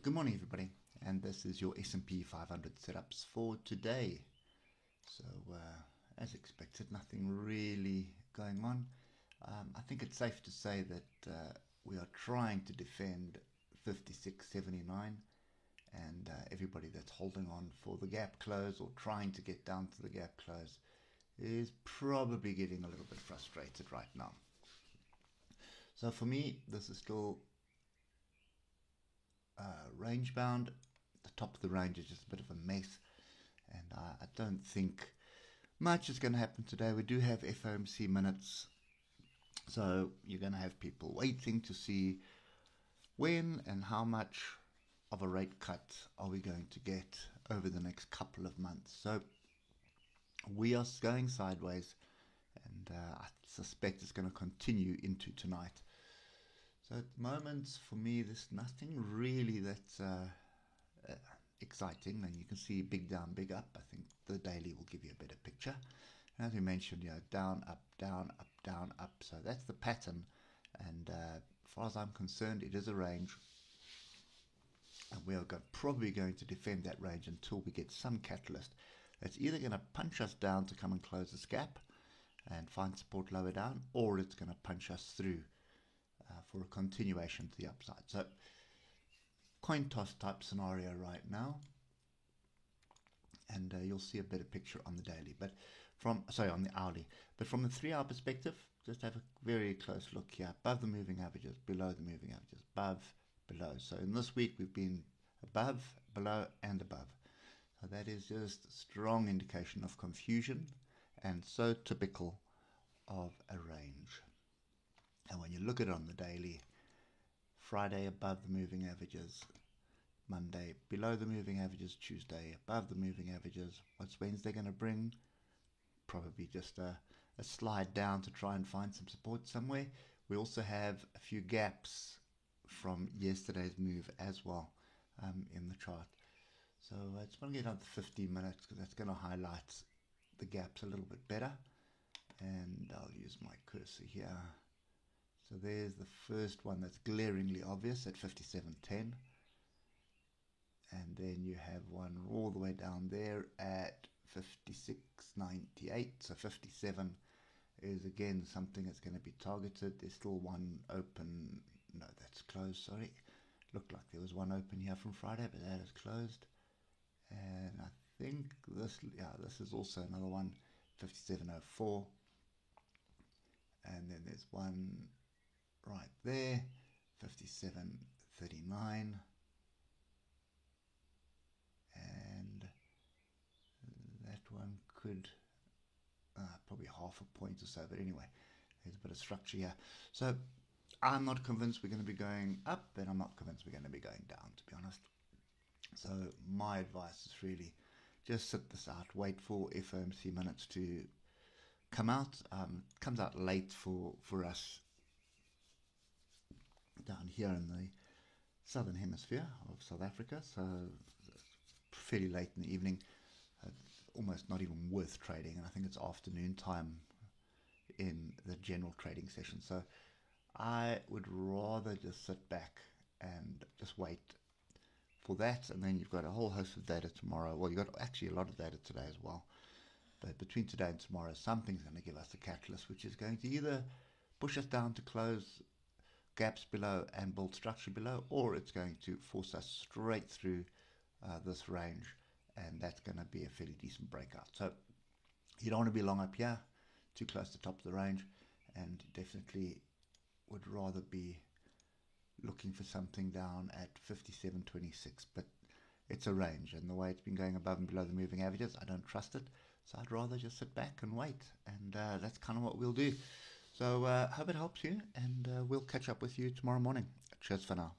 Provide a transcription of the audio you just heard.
Good morning, everybody, and this is your S&P 500 setups for today. So, as expected, nothing really going on. I think it's safe to say that we are trying to defend 56.79, and everybody that's holding on for the gap close or trying to get down to the gap close is probably getting a little bit frustrated right now. So for me, this is still range bound. The top of the range is just a bit of a mess, and I don't think much is going to happen today. We do have FOMC minutes, so you're going to have people waiting to see when and how much of a rate cut are we going to get over the next couple of months. So we are going sideways, and I suspect it's going to continue into tonight. So at the moment, for me, there's nothing really that's exciting. And you can see big down, big up. I think the daily will give you a better picture. And as we mentioned, down, up, down, up, down, up. So that's the pattern. And as far as I'm concerned, it is a range. And we are probably going to defend that range until we get some catalyst that's either going to punch us down to come and close this gap and find support lower down, or it's going to punch us through for a continuation to the upside. So coin toss type scenario right now, and you'll see a better picture on the daily, but on the hourly. But from the 3 hour perspective, just have a very close look here. Above the moving averages, below the moving averages, above, below. So in this week we've been above, below, and above. So that is just a strong indication of confusion, and so typical of a range. And when you look at it on the daily, Friday above the moving averages, Monday below the moving averages, Tuesday above the moving averages. What's Wednesday going to bring? Probably just a slide down to try and find some support somewhere. We also have a few gaps from yesterday's move as well in the chart. So I just want to get on to 15 minutes because that's going to highlight the gaps a little bit better. And I'll use my cursor here. So there's the first one that's glaringly obvious at 57.10. And then you have one all the way down there at 56.98. So 57 is again something that's going to be targeted. There's still one open. No, that's closed, sorry. Looked like there was one open here from Friday, but that is closed. And I think this is also another one, 57.04. And then there's one right there, 57.39. And that one could probably half a point or so, but anyway, there's a bit of structure here. So I'm not convinced we're going to be going up, and I'm not convinced we're going to be going down, to be honest. So my advice is really just sit this out, wait for FOMC minutes to come out. It comes out late for us down here in the southern hemisphere of South Africa, so fairly late in the evening, almost not even worth trading, and I think it's afternoon time in the general trading session. So I would rather just sit back and just wait for that, and then you've got a whole host of data tomorrow. Well, you've got actually a lot of data today as well, but between today and tomorrow, something's going to give us a catalyst, which is going to either push us down to close gaps below and build structure below, or it's going to force us straight through this range, and that's going to be a fairly decent breakout. So you don't want to be long up here, too close to the top of the range, and definitely would rather be looking for something down at 57.26, but it's a range, and the way it's been going above and below the moving averages, I don't trust it. So I'd rather just sit back and wait, and that's kind of what we'll do. So hope it helps you, and we'll catch up with you tomorrow morning. Cheers for now.